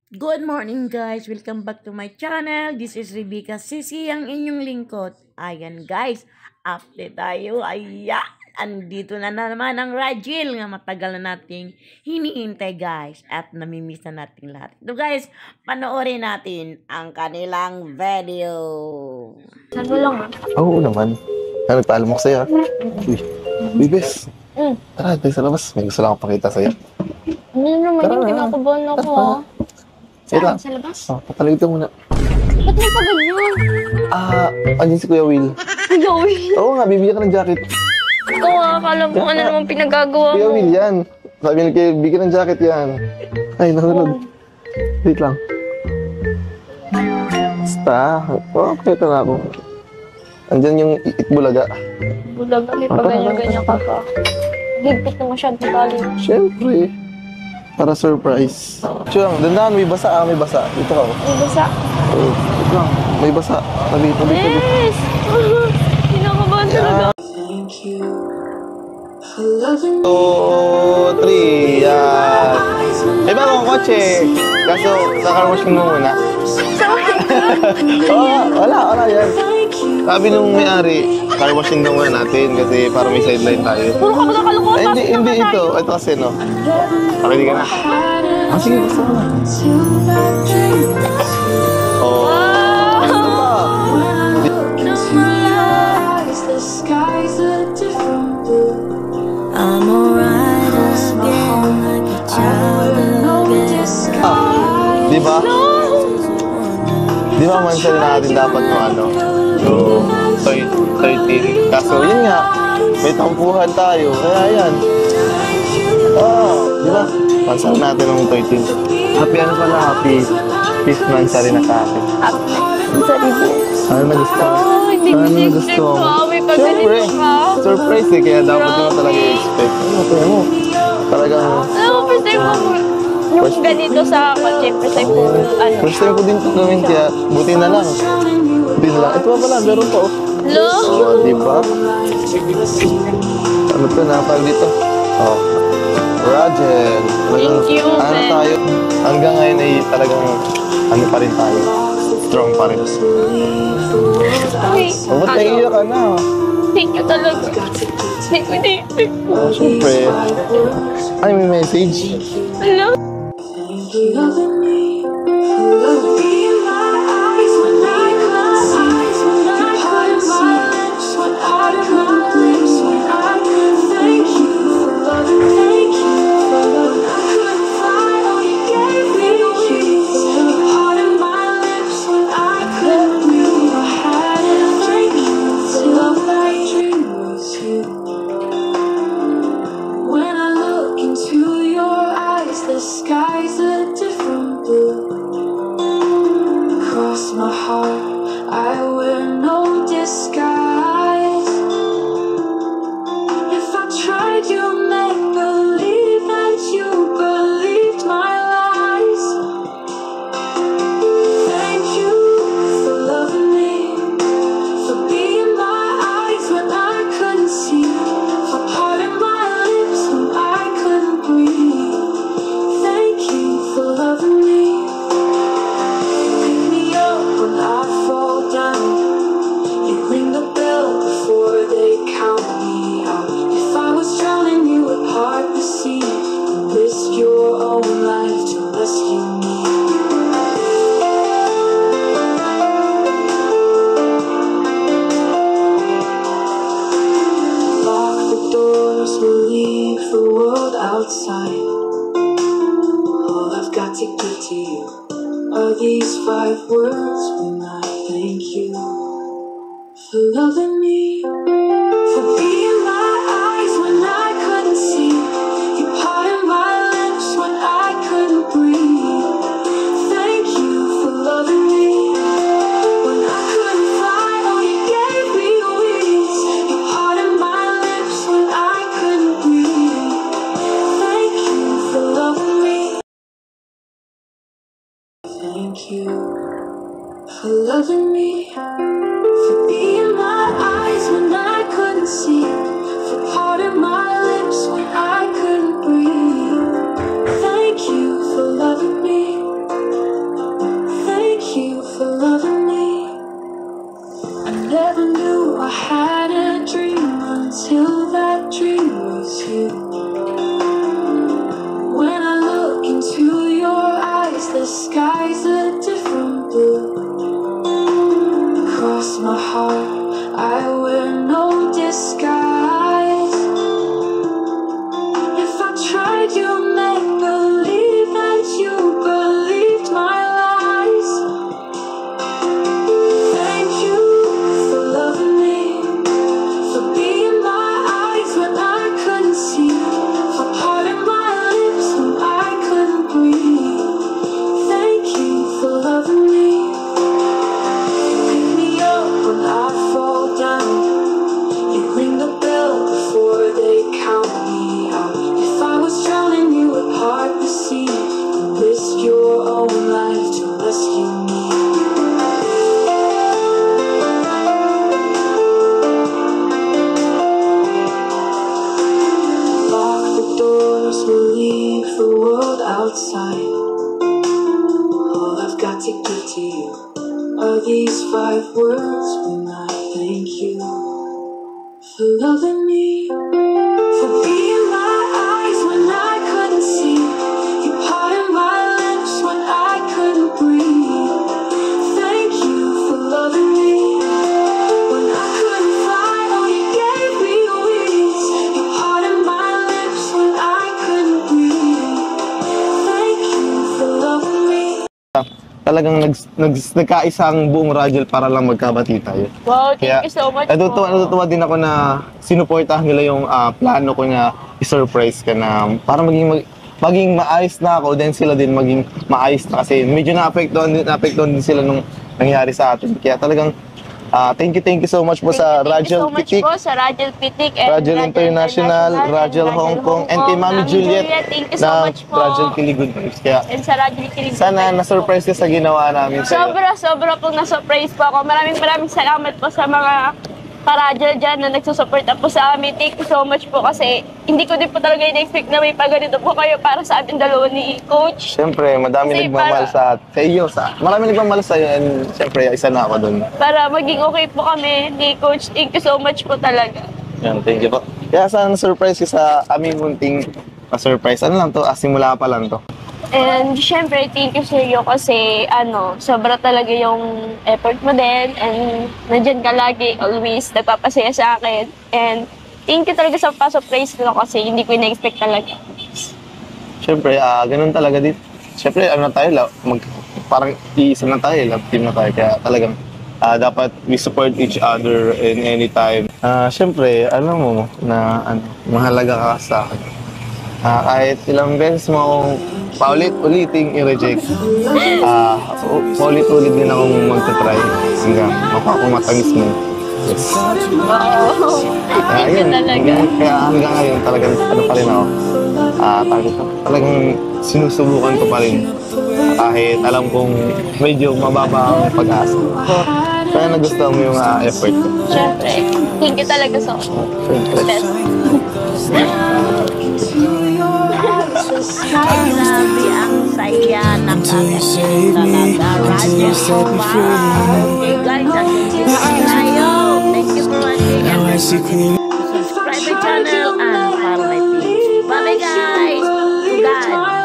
Good morning guys! Welcome back to my channel. This is Rebecca Sisi, ang inyong lingkod. Ayan guys, update tayo. Ayan! Andito na naman ang Rajil nga matagal na nating hinihintay guys. At namimiss na nating lahat. Ito guys, panoorin natin ang kanilang video. Saan mo lang Oo naman. Kaya nagpaalam ako sa'yo. Uy, bes. Tara, tayo sa labas. May gusto lang akong pakita sa'yo. Ano naman Tara yung na. kinakabahan ako ah. Wait lang. Sa labas? Papalag ito muna. Ba't may pa ganyan? Andyan si Kuya Will. Kuya Will. Oo nga, bibigyan ka ng jacket. Ikaw ah, akala mo ano naman pinagagawa Kuya mo. Will yan. Sabi niya kayo, bigyan ng jacket yan. Ay, nahulog. Wait lang. Basta. Ito na ako. Andyan yung itbulaga. Bulaga, may pa ganyan-ganyan ka pa. Higpit na masyadong tali. Siyempre. Para surprise. Siyang, dandan, may basa may basa. Dito ka. May basa. Oo, ito lang. May basa. Tabi. Yes! Kinakabahan talaga. 2, 3, yan. May bagong kotse. Kaso, sa car wash mo muna. Wala yan. Sabi nung may-ari, car washing daw muna natin kasi para may sideline tayo. Puro ka magkakalukuhan. Hindi ito. Ito kasi, no? Pakili ka na. Sige, gusto ko na. Oh. Ano ba? I'm alright again, like a child again. Di ba? Di ba mansan natin dapat no ano? Yung 13. Kaso yun nga, may tampuhan tayo. Kaya yan. Di ba? Mansan natin ng 13. Happy ano pala? Happy 5th mansari na sa akin. Sorry po. Ano na gusto mo? Oh, hindi ko Ano na expect mo? ko. May Siyempre, pagganito ka. surprise eh. Kaya dapat mo talaga i-expect. Ano kaya mo? Talagang Alam mo, first time mo yung ganito sa kotse. First time mo, ano. first time ko din ito gawin. Kaya buti na lang. Buti na lang. Ito pa pala, meron pa oh. Hello? Di ba? Ano to, napag dito? Oh. Rajel. Thank you, Ano man. tayo? Hanggang ngayon ay talagang ano pa rin tayo. Strong pa rin. Ay, Oh, ba't naiiyak ka na? thank you talaga. Hindi ko na-expect. Oh, siyempre. Ay, may message. Hello? When I look into your eyes, the sky's a different blue. Across my heart, I wear no disguise. If I tried, you'd make believe that you believed my lies. Thank you for loving me, for being my eyes when I couldn't see, for parting my lips when I couldn't breathe. Thank you for loving me. Pick me up when I fall down. You ring the bell before they count me out. If I was drowning, you would part the sea and risk your own life to rescue me. Lock the doors, we'll leave the world outside. All I've got to give to you are these 5 words when I thank you for loving me, for being my eyes when I couldn't see, you parted my lips when I couldn't breathe. Thank you for loving me. When I couldn't fly, oh, you gave me wings. You parted my lips when I couldn't breathe. Thank you for loving me. Thank you for loving me, for being my eyes when I couldn't see, for parting my lips when I couldn't breathe. Thank you for loving me. sky's a different blue. Across my heart, I wear no disguise. If I tried to make believe that you believed my lies. Thank you for loving me, for being my eyes when I couldn't see, for parting my lips when I couldn't breathe. Thank you for loving me. You pick me up when I fall down. You ring the bell before they count me out. If I was drowning, you would part the sea and risk your own life to rescue me. Lock the doors, we'll leave the world outside. All I've got to give to you are these 5 words when I thank you for loving me, for being my eyes when I couldn't see, you parted my lips when I couldn't breathe. Thank you for loving me. When I couldn't fly, oh, you gave me wings. You parted my lips when I couldn't breathe. Thank you for loving me. Talagang nagkaisang buong radyo para lang magkabati tayo. Wow, thank Kaya, you so much natutuwa din ako na sinuportahan nila yung plano ko na i-surprise ka na para maging maayos na ako, then sila din maging maayos na kasi medyo naapektuhan din sila nung nangyari sa atin. Kaya talagang thank you so much po sa Rajel Pitik, po sa Rajel Pitik and Rajel International, Rajel Hong Kong, and kay Mami Juliet Thank you so na much po. Rajel Kiligood Vibes. Kaya And sa Rajel Kilig. sana na-surprise ka sa ginawa namin sa'yo. Sobra pong na-surprise po ako. Maraming salamat po sa mga ka-Rajel dyan na nagsusuporta po sa amin. Thank you so much po kasi hindi ko din po talaga in-expect na may pagganito po kayo para sa ating dalawa ni Coach. Siyempre, madami Kasi nagmamahal sa iyo. Marami nagmamahal sa iyo, and siyempre, isa na ako dun. Para maging okay po kami ni Coach. Thank you so much po talaga. Yan, thank you po. Kaya sana na-surprise ka sa aming munting surprise. Ano lang to? Simula pa lang to. And syempre, thank you sa iyo kasi sobra talaga yung effort mo din and nandyan ka lagi, always nagpapasaya sa akin. And thank you talaga sa pa-surprise ko kasi hindi ko in-expect talaga. Siyempre, ganun talaga dito. Siyempre, parang iisa na tayo, love team na tayo. Kaya talagang dapat we support each other in any time. Siyempre, alam mo na mahalaga ka sa akin. Kahit ilang beses mo akong paulit-uliting i-reject, paulit-ulit din akong magta-try hanggang mapapamatamis mo. Yes. Wow! Thank you talaga. Kaya hanggang ngayon talagang pa rin ako. Talagang sinusubukan ko pa rin. Kahit alam kong medyo mababa ang pag-asa. Sana nagustuhan mo yung effort ko. Syempre, thank you talaga so much. Best. Ay, grabe ang saya ng talaga. Rajel, okay guys, tayo. Thank you for watching and subscribe my channel and follow my page. Bye guys.